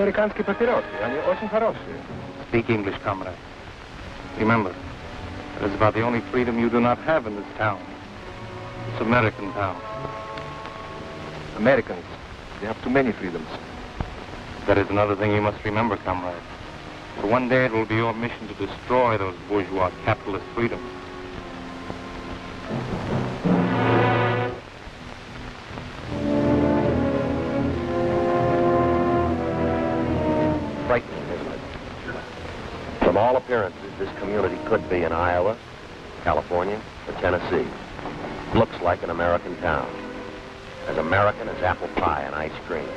американские папиросы. Они очень хорошие. Speak English, comrade. Remember, that is about the only freedom you do not have in this town. It's American town. Americans, they have too many freedoms. That is another thing you must remember, comrade. For one day it will be your mission to destroy those bourgeois capitalist freedoms. Frightening, isn't it? From all appearances, this community could be in Iowa, California, or Tennessee. Looks like an American town. As American as apple pie and ice cream.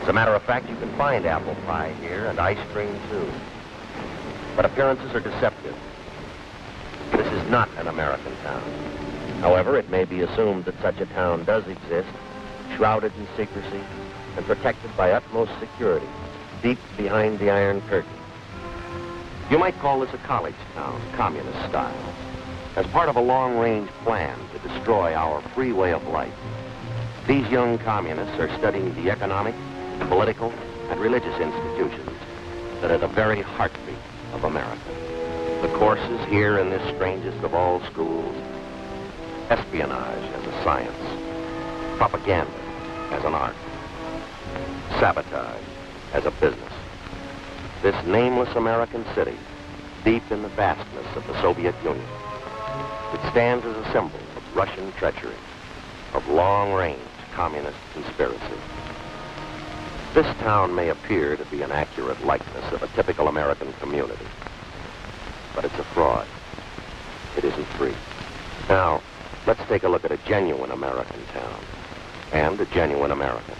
As a matter of fact, you can find apple pie here and ice cream too. But appearances are deceptive. This is not an American town. However, it may be assumed that such a town does exist, shrouded in secrecy and protected by utmost security, deep behind the Iron Curtain. You might call this a college town, communist style, as part of a long-range plan to destroy our free way of life. These young communists are studying the economic, political, and religious institutions that are the very heartbeat of America. The courses here in this strangest of all schools: espionage as a science, propaganda as an art, sabotage as a business. This nameless American city, deep in the vastness of the Soviet Union, it stands as a symbol of Russian treachery, of long-range communist conspiracy. This town may appear to be an accurate likeness of a typical American community, but it's a fraud. It isn't free. Now, let's take a look at a genuine American town and a genuine American.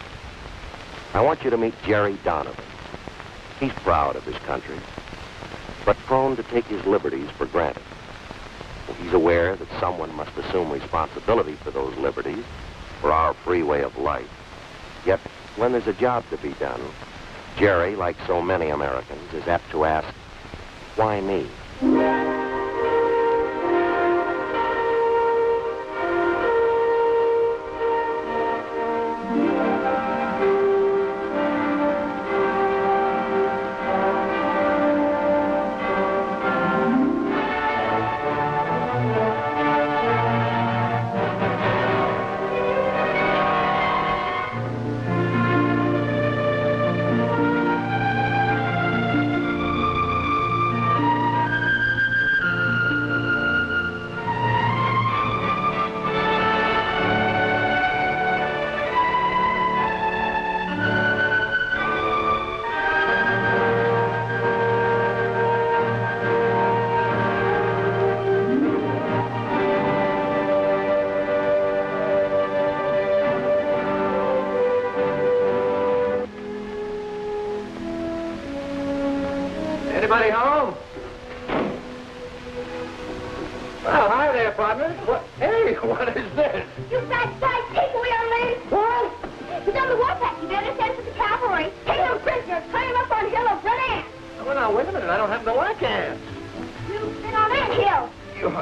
I want you to meet Jerry Donovan. He's proud of his country, but prone to take his liberties for granted. He's aware that someone must assume responsibility for those liberties, for our free way of life. Yet, when there's a job to be done, Jerry, like so many Americans, is apt to ask, why me? Anybody home? Well, hi there, partner. What? Hey, what is this? You fat sidekick, we are late. What? He's on the warpath. You better send for the cavalry. Take him prisoner. Tie him up on hill of Red Ant. Well, now, wait a minute. I don't have no black hands. You've been on that hill.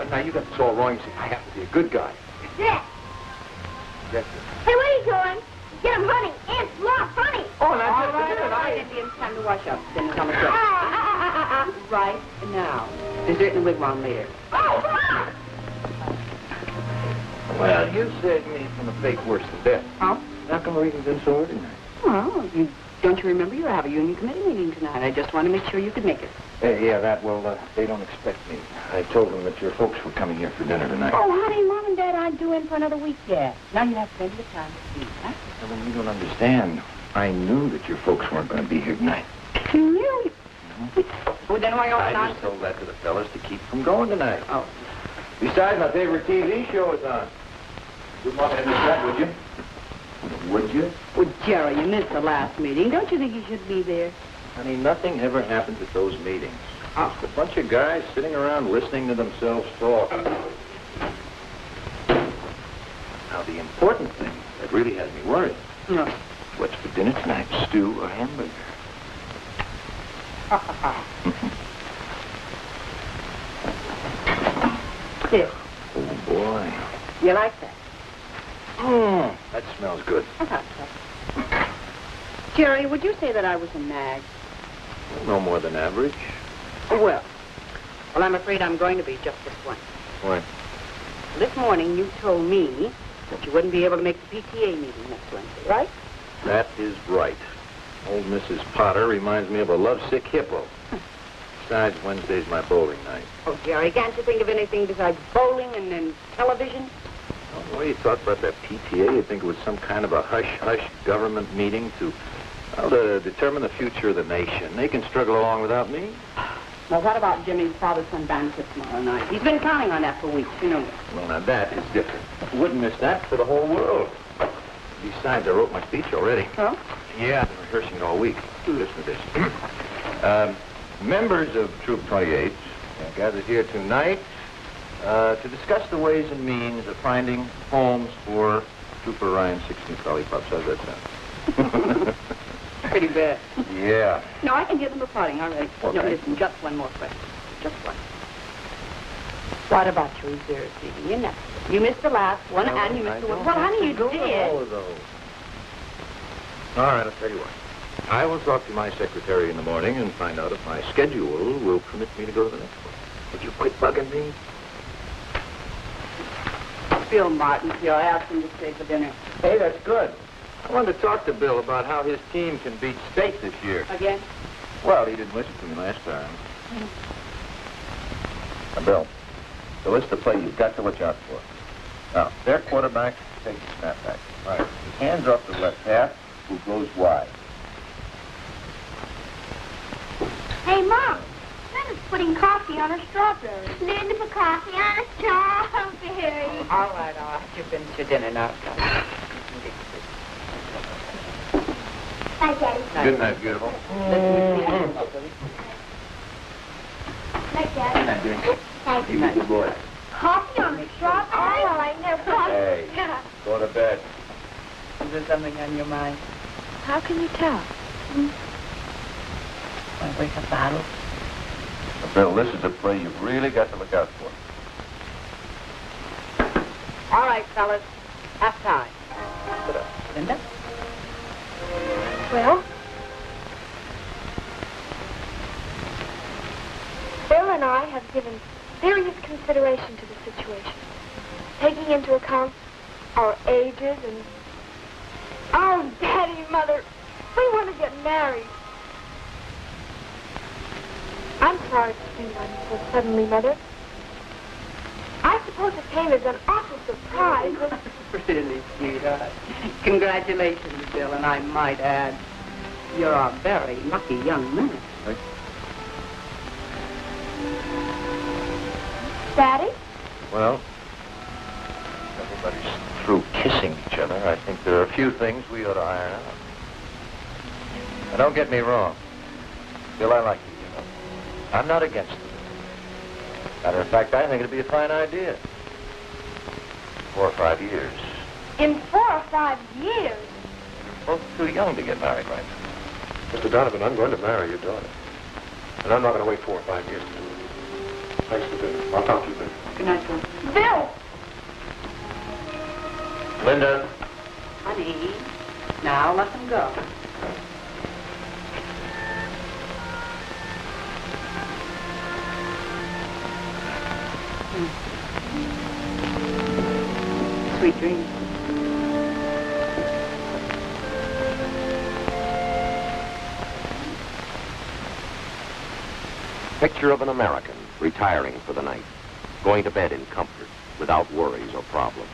Now, you got this all wrong. See, I happen to be a good guy. Yes. Yes, Hey, what are you doing? Get him honey. Ants, lost honey. Oh, now, just a minute. Indians, time to wash up. Then come right now. Dessert in the wigwam later. Well, you saved me from a fate worse than death. Huh? How come everything's been so ordinary? Well, don't you remember you have a union committee meeting tonight? I just want to make sure you could make it. They don't expect me. I told them that your folks were coming here for dinner tonight. Oh, honey, Mom and Dad aren't due in for another week yet. Now you have plenty of time to eat, huh? Well, you don't understand. I knew that your folks weren't going to be here tonight. You knew? Well, then why I just told that to the fellas to keep from going tonight. Oh. Besides, my favorite TV show is on. You'd want to miss that, would you? Would you? Well, Jerry, you missed the last meeting. Don't you think you should be there? Honey, nothing ever happens at those meetings. Oh. Just a bunch of guys sitting around listening to themselves talk. Now, the important thing that really has me worried. No. What's for dinner tonight? Stew or hamburger? Here. Oh, boy. You like that? That smells good. I thought so. Jerry, would you say that I was a nag? No more than average. Well, I'm afraid I'm going to be just this once. Why? This morning you told me that you wouldn't be able to make the PTA meeting next Wednesday, right? That is right. Old Mrs. Potter reminds me of a lovesick hippo. Besides, Wednesday's my bowling night. Oh, Jerry, can't you think of anything besides bowling and television? Oh, the way you talk about that PTA, you'd think it was some kind of a hush-hush government meeting to determine the future of the nation. They can struggle along without me. Well, what about Jimmy's father-son banquet tomorrow night? He's been counting on that for weeks, you know. Well, now that is different. Wouldn't miss that for the whole world. Besides, I wrote my speech already. Oh? Yeah, I've been rehearsing it all week. Listen to this. Members of Troop 28 are gathered here tonight to discuss the ways and means of finding homes for Trooper Ryan's 16th lollipops. How's that sound? Pretty bad. Yeah. No, I can give them a parting, all right. Okay. No, listen, just one more question. Just one. What about your reserve seating? You know, you missed the last one, and you missed the one. Well, honey, you did. All of those. All right, I'll tell you what. I will talk to my secretary in the morning and find out if my schedule will permit me to go to the next one. Would you quit bugging me? Bill Martin's here. I asked him to stay for dinner. Hey, that's good. I wanted to talk to Bill about how his team can beat state this year. Again? Well, he didn't listen to me last time. Now, Bill, the list of play you've got to watch out for. Now, their quarterback takes a snapback. Right. He hands off the left half, who goes wide. Hey, Mom. Linda's putting coffee on her strawberry. Linda put coffee on a strawberry. All right, I'll have you finish your dinner now. Bye, Daddy. Good night, beautiful. Night, Daddy. Good night, dear. Thank You be a good boy. Coffee on a strawberry? Oh, I never. Hey, go to bed. Is there something on your mind? How can you tell? Want to wake up the huddle? Now, Bill, this is a play you've really got to look out for. All right, fellas. Half time. Put up. Linda? Well, Bill and I have given serious consideration to the situation, taking into account our ages and... Oh, Daddy, Mother, we want to get married. I'm sorry to say that so suddenly, Mother. I suppose it came as an awful surprise. Really, sweetheart. Congratulations, Bill, and I might add, you're a very lucky young man. Daddy? Well, everybody's through kissing each other. I think there are a few things we ought to iron out. Now, don't get me wrong. Bill, I like you, you know. I'm not against it. Matter of fact, I think it'd be a fine idea. 4 or 5 years. In 4 or 5 years? Both too young to get married right now. Mr. Donovan, I'm going to marry your daughter. And I'm not going to wait 4 or 5 years to do it. Thanks for dinner. I'll talk to you later. Good night, Bill. Bill! Linda. Honey, now let them go. Sweet dreams. Picture of an American retiring for the night, going to bed in comfort, without worries or problems.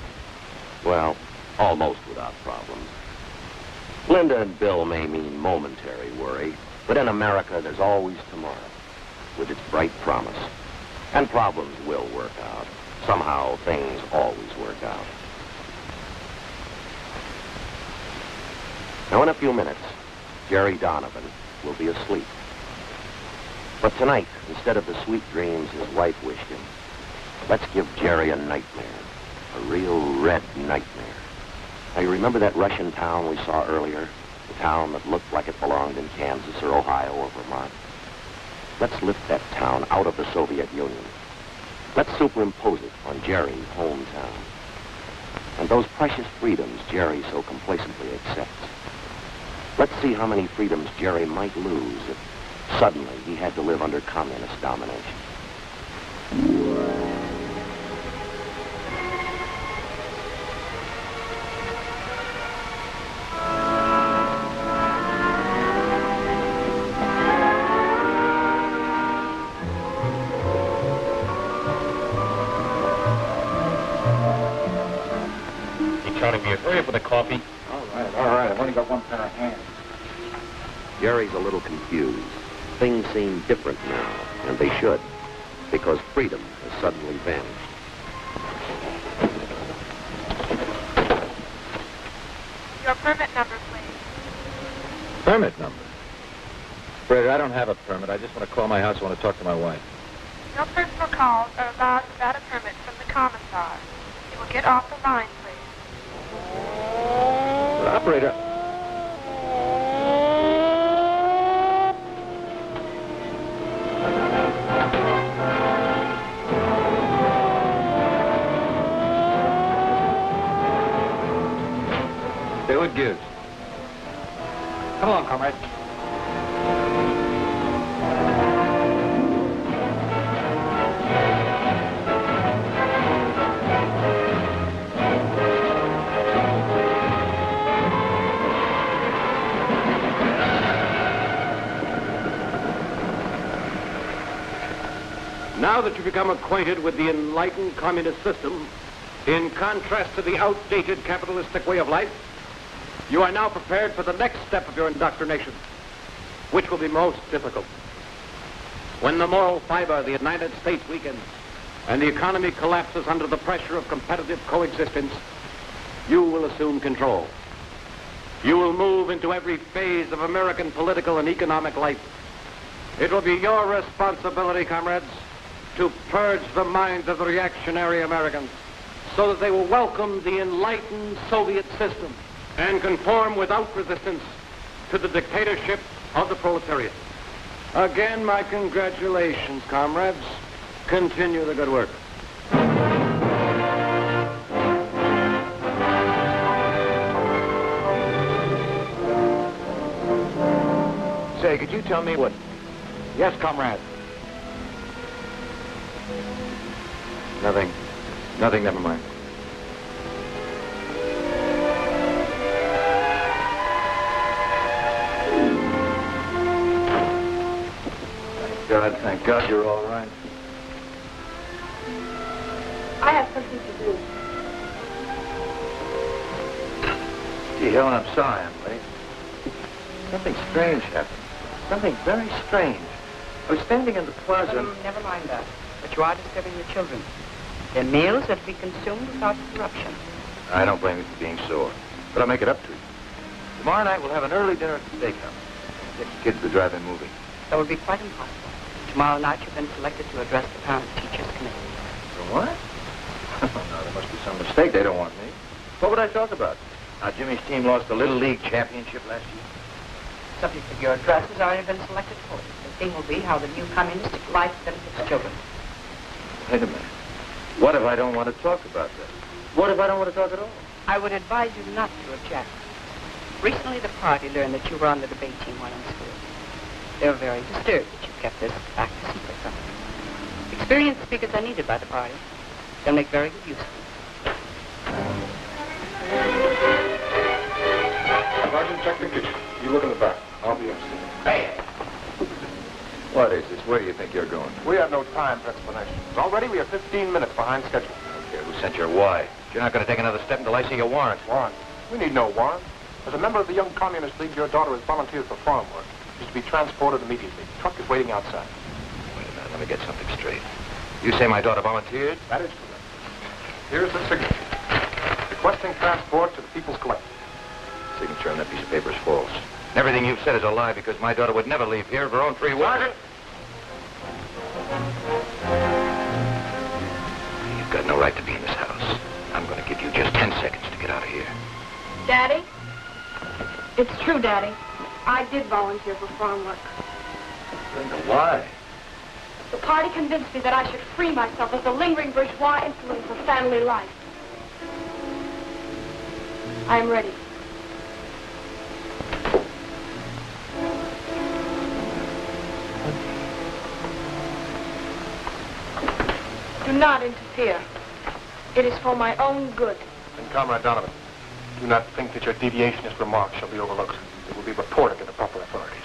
Well, almost without problems. Linda and Bill may mean momentary worry, but in America there's always tomorrow, with its bright promise. And problems will work out. Somehow things always work out. Now in a few minutes, Jerry Donovan will be asleep. But tonight, instead of the sweet dreams his wife wished him, let's give Jerry a nightmare. A real red nightmare. Now, you remember that Russian town we saw earlier? The town that looked like it belonged in Kansas or Ohio or Vermont? Let's lift that town out of the Soviet Union. Let's superimpose it on Jerry's hometown. And those precious freedoms Jerry so complacently accepts. Let's see how many freedoms Jerry might lose if suddenly he had to live under communist domination. Hurry up with the coffee. All right. I've only got one pair of hands. Jerry's a little confused. Things seem different now, and they should, because freedom has suddenly vanished. Your permit number, please. Permit number? Fred, I don't have a permit. I just want to call my house. I want to talk to my wife. No personal calls are allowed without a permit from the commissar. You will get off the line, please. But operator... Say what gives. Come along, comrade. Now that you've become acquainted with the enlightened communist system, in contrast to the outdated capitalistic way of life, you are now prepared for the next step of your indoctrination, which will be most difficult. When the moral fiber of the United States weakens and the economy collapses under the pressure of competitive coexistence, you will assume control. You will move into every phase of American political and economic life. It will be your responsibility, comrades, to purge the minds of the reactionary Americans so that they will welcome the enlightened Soviet system and conform without resistance to the dictatorship of the proletariat. Again, my congratulations, comrades. Continue the good work. Say, could you tell me what... Yes, comrade. Nothing. Nothing, never mind. Thank God you're all right. I have something to do. Gee, Helen, I'm sorry I'm late. Something strange happened. Something very strange. I was standing in the plaza... Never mind that. But you are disturbing your children. Their meals are to be consumed without interruption. I don't blame you for being sore, but I'll make it up to you. Tomorrow night we'll have an early dinner at the steakhouse. Get the kids to the drive-in movie. That would be quite impossible. Tomorrow night you've been selected to address the Parents-Teachers Committee. For what? No, there must be some mistake. They don't want me. What would I talk about? How Jimmy's team lost the Little League championship last year? Subject of your address has already been selected for you. The theme will be how the new communistic life benefits children. Wait a minute. What if I don't want to talk about that? What if I don't want to talk at all? I would advise you not to object. Recently the party learned that you were on the debate team while in school. They were very disturbed that you kept this fact a secret from them. Experienced speakers are needed by the party. They'll make very good use of them. Sergeant, check the kitchen. You look in the back. I'll be upstairs. Hey! What is this? Where do you think you're going? We have no time for explanations. Already we are 15 minutes behind schedule. Okay, who sent your why? You're not going to take another step until I see your warrant. Warrant? We need no warrant. As a member of the Young Communist League, your daughter has volunteered for farm work. She's to be transported immediately. The truck is waiting outside. Wait a minute, let me get something straight. You say my daughter volunteered? That is correct. Here's the signature. Requesting transport to the People's Collective. Signature on that piece of paper is false. And everything you've said is a lie because my daughter would never leave here of her own free will. Sergeant! You've got no right to be in this house. I'm going to give you just 10 seconds to get out of here. Daddy? It's true, Daddy. I did volunteer for farm work. Linda, why? The party convinced me that I should free myself as the lingering bourgeois influence of family life. I am ready. Do not interfere. It is for my own good. And Comrade Donovan, do not think that your deviationist remarks shall be overlooked. It will be reported to the proper authorities.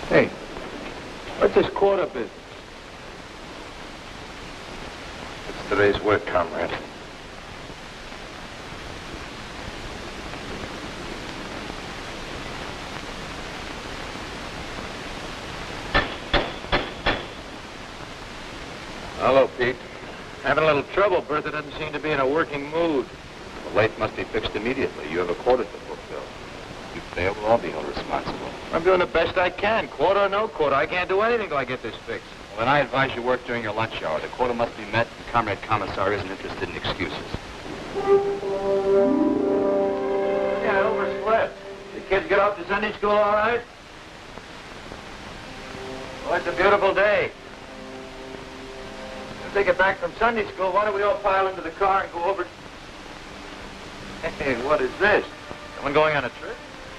Hey, what's this quarter business? It's today's work, comrade. Hello, Pete. Having a little trouble. Bertha doesn't seem to be in a working mood. The late must be fixed immediately. You have a quarter to fulfill. You fail, we'll all be held responsible. I'm doing the best I can. Quarter or no quarter. I can't do anything till I get this fixed. Well, then I advise you work during your lunch hour. The quota must be met, and Comrade Commissar isn't interested in excuses. Yeah, I overslept. The kids get off to Sunday school all right? Well, it's a beautiful day. As they get back from Sunday school, why don't we all pile into the car and go over... Hey, what is this? Someone going on a trip?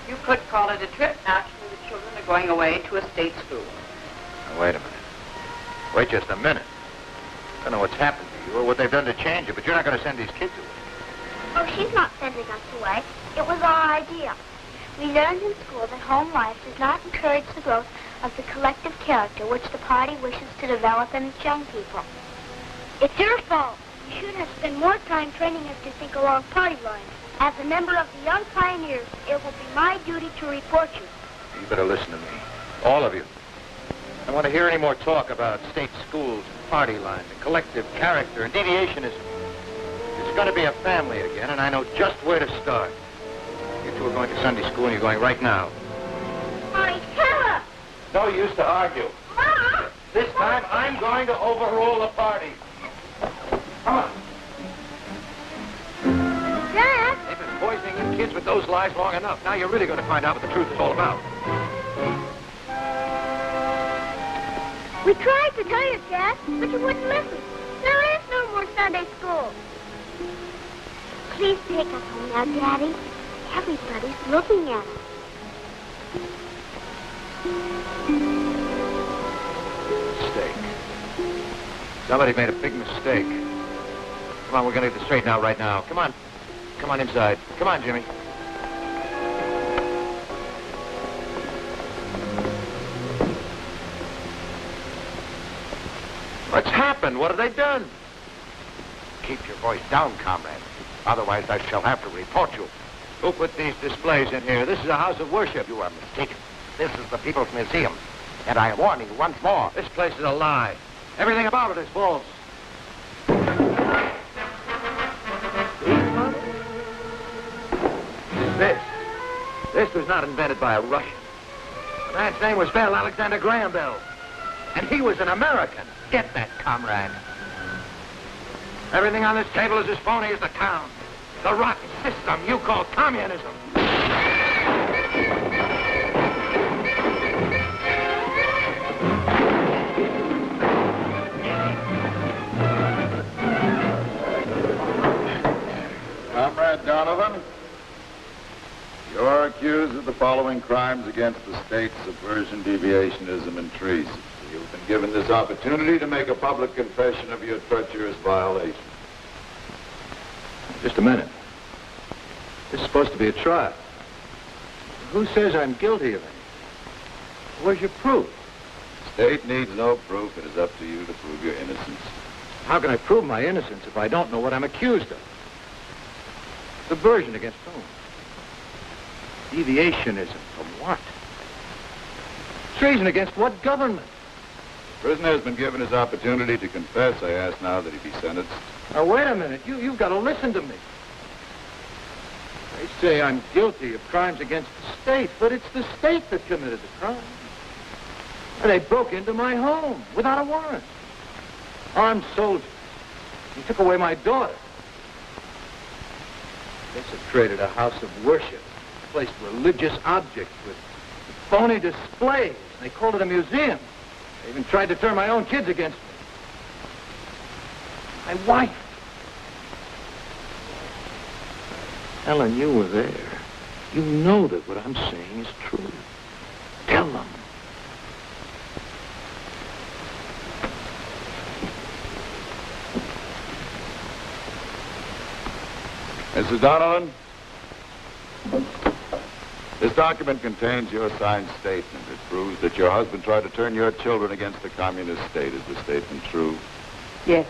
You could call it a trip. Actually, the children are going away to a state school. Now, wait a minute. Wait just a minute. I don't know what's happened to you or what they've done to change you, but you're not going to send these kids away. Oh, she's not sending us away. It was our idea. We learned in school that home life does not encourage the growth of the collective character which the party wishes to develop in its young people. It's your fault. You should have spent more time training us to think along party lines. As a member of the Young Pioneers, it will be my duty to report you. You better listen to me. All of you. I don't want to hear any more talk about state schools and party lines and collective character and deviationism. It's going to be a family again, and I know just where to start. You two are going to Sunday school, and you're going right now. Mommy, tell her! No use to argue. Mama! This time, I'm going to overrule the party. Come on. Dad! They've been poisoning you kids with those lies long enough. Now you're really going to find out what the truth is all about. We tried to tell you, Dad, but you wouldn't listen. There is no more Sunday school. Please take us home now, Daddy. Everybody's looking at us. Mistake. Somebody made a big mistake. Come on, we're going to get this straightened out right now. Come on. Come on inside. Come on, Jimmy. What's happened? What have they done? Keep your voice down, comrade. Otherwise, I shall have to report you. Who put these displays in here? This is a house of worship. You are mistaken. This is the People's Museum. And I warn you once more. This place is a lie. Everything about it is false. This was not invented by a Russian. The man's name was Bell, Alexander Graham Bell. And he was an American. Get that, comrade. Everything on this table is as phony as the town. The rotten system you call communism. Comrade Donovan, you are accused of the following crimes against the state: subversion, deviationism, and treason. You've been given this opportunity to make a public confession of your treacherous violation. Just a minute. This is supposed to be a trial. Who says I'm guilty of anything? Where's your proof? The state needs no proof. It is up to you to prove your innocence. How can I prove my innocence if I don't know what I'm accused of? Subversion against whom? Deviationism from what? Treason against what government? The prisoner has been given his opportunity to confess. I ask now that he be sentenced. Now, wait a minute. You've got to listen to me. They say I'm guilty of crimes against the state, but it's the state that committed the crime. And they broke into my home without a warrant. Armed soldiers. They took away my daughter. They desecrated a house of worship, placed religious objects with phony displays. They called it a museum. I even tried to turn my own kids against me. My wife. Helen, you were there. You know that what I'm saying is true. Tell them. Mrs. Donovan, this document contains your signed statement. It proves that your husband tried to turn your children against the communist state. Is the statement true? Yes.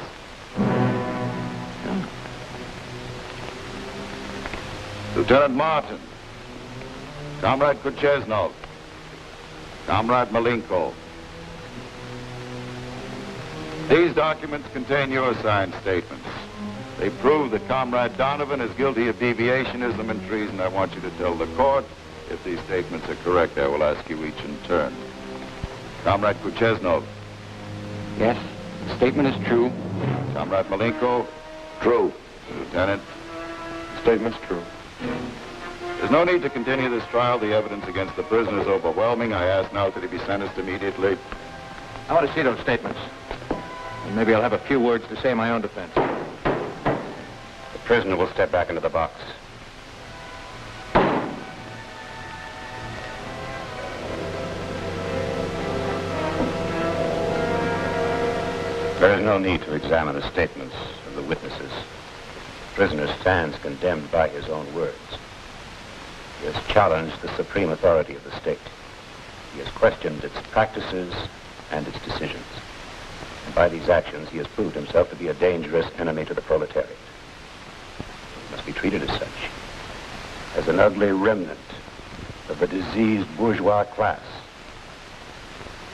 Lieutenant Martin, Comrade Kucheznov, Comrade Malenko. These documents contain your signed statements. They prove that Comrade Donovan is guilty of deviationism and treason. I want you to tell the court if these statements are correct. I will ask you each in turn. Comrade Kucheznov. Yes, the statement is true. Comrade Malenko. True. Lieutenant. The statement's true. There's no need to continue this trial. The evidence against the prisoner is overwhelming. I ask now that he be sentenced immediately. I want to see those statements. And maybe I'll have a few words to say in my own defense. The prisoner will step back into the box. There is no need to examine the statements of the witnesses. The prisoner stands condemned by his own words. He has challenged the supreme authority of the state. He has questioned its practices and its decisions. And by these actions, he has proved himself to be a dangerous enemy to the proletariat. He must be treated as such, as an ugly remnant of the diseased bourgeois class.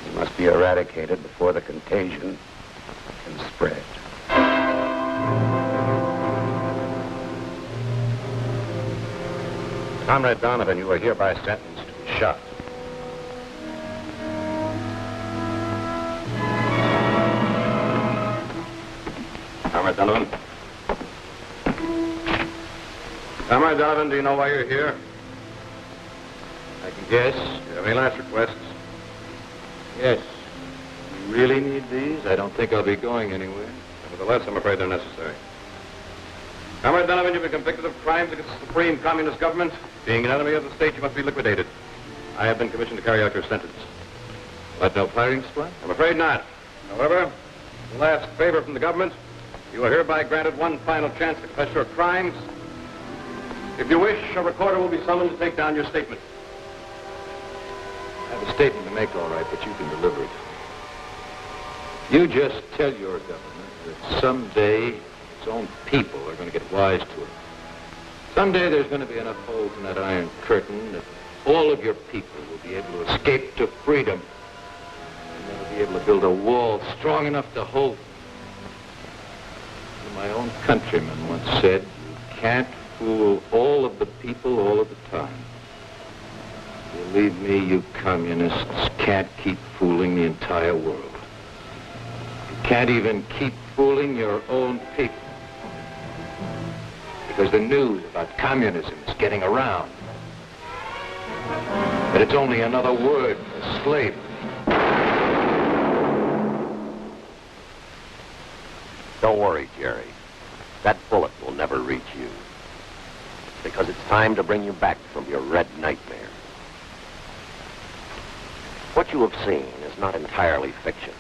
He must be eradicated before the contagion can spread. Comrade Donovan, you are hereby sentenced to be shot. Comrade Donovan. Comrade Donovan, do you know why you're here? I can guess. Do you have any last requests? Yes. You really need these? I don't think I'll be going anywhere. Nevertheless, I'm afraid they're necessary. Comrade Donovan, you've been convicted of crimes against the supreme communist government. Being an enemy of the state, you must be liquidated. I have been commissioned to carry out your sentence. But no firing squad? I'm afraid not. However, the last favor from the government, you are hereby granted one final chance to confess your crimes. If you wish, a recorder will be summoned to take down your statement. I have a statement to make, all right, but you can deliver it. You just tell your government that someday its own people are going to get wise to it. Someday there's going to be enough holes in that iron curtain that all of your people will be able to escape to freedom. And they'll be able to build a wall strong enough to hold them. My own countryman once said, you can't fool all of the people all of the time. Believe me, you communists can't keep fooling the entire world. You can't even keep fooling your own people. Because the news about communism is getting around. But it's only another word for slavery. Don't worry, Jerry. That bullet will never reach you. Because it's time to bring you back from your red nightmare. What you have seen is not entirely fiction.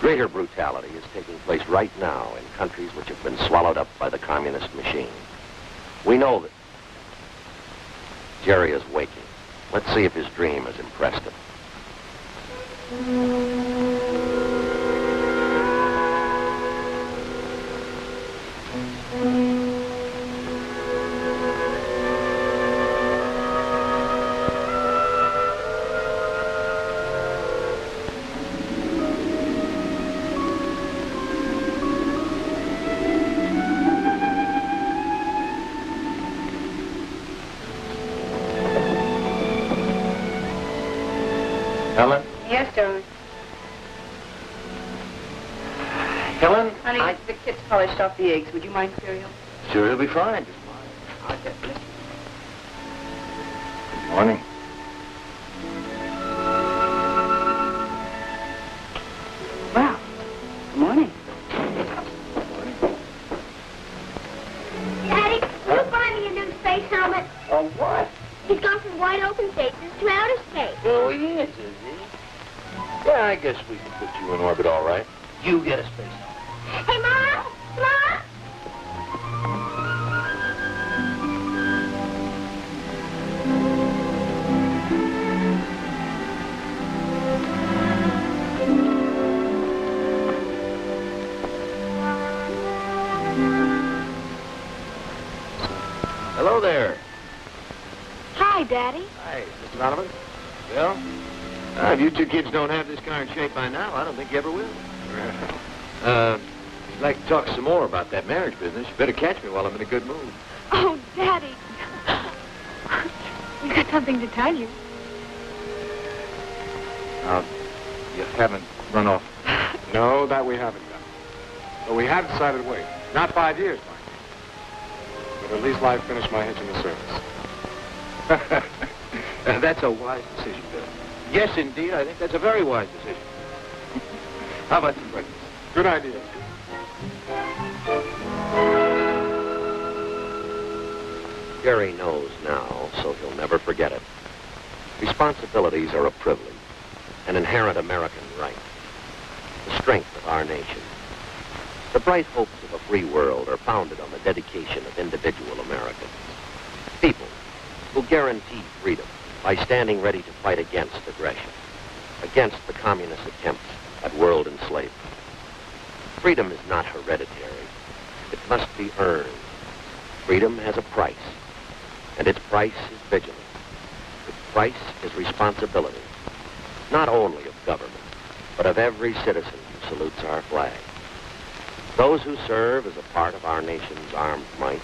Greater brutality is taking place right now in countries which have been swallowed up by the communist machine. We know that. Jerry is waking. Let's see if his dream has impressed him. Helen? Yes, darling. Helen? Honey, the kids polished off the eggs. Would you mind cereal? Sure, he'll be fine. Just fine. I'll get this. Good morning. guess we can put you in orbit all right. You get a space. Hey, Mom! Mom! Hello there. Hi, Daddy. Hi, Mr. Donovan. Bill? If you two kids don't have this car in shape by now, I don't think you ever will. If you'd like to talk some more about that marriage business, you better catch me while I'm in a good mood. Oh, Daddy. We've got something to tell you. You haven't run off. No, that we haven't done. But we have decided to wait. Not 5 years, mind you. But at least I've finished my hitch in the service. That's a wise decision, Bill. Yes, indeed, I think that's a very wise decision. How about some breakfast? Good idea. Gary knows now, so he'll never forget it. Responsibilities are a privilege, an inherent American right, the strength of our nation. The bright hopes of a free world are founded on the dedication of individual Americans. People who guarantee freedom by standing ready to fight against aggression, against the communist attempts at world enslavement. Freedom is not hereditary. It must be earned. Freedom has a price, and its price is vigilance. Its price is responsibility, not only of government, but of every citizen who salutes our flag. Those who serve as a part of our nation's armed might,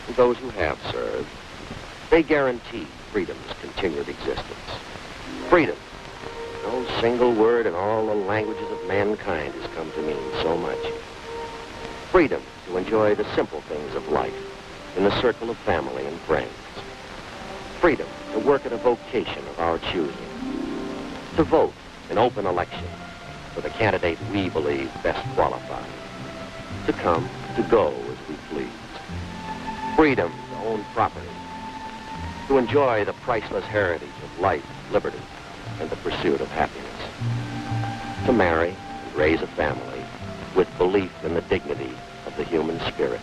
and those who have served, they guarantee freedom's continued existence. Freedom. No single word in all the languages of mankind has come to mean so much. Freedom to enjoy the simple things of life in the circle of family and friends. Freedom to work at a vocation of our choosing. To vote in open election for the candidate we believe best qualified. To come, to go as we please. Freedom to own property. To enjoy the priceless heritage of life, liberty, and the pursuit of happiness. To marry and raise a family with belief in the dignity of the human spirit.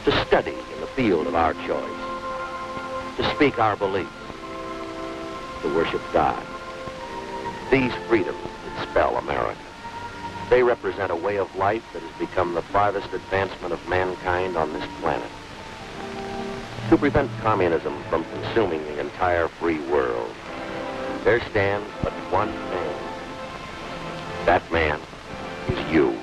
To study in the field of our choice. To speak our beliefs. To worship God. These freedoms that spell America. They represent a way of life that has become the farthest advancement of mankind on this planet. To prevent communism from consuming the entire free world, there stands but one man. That man is you.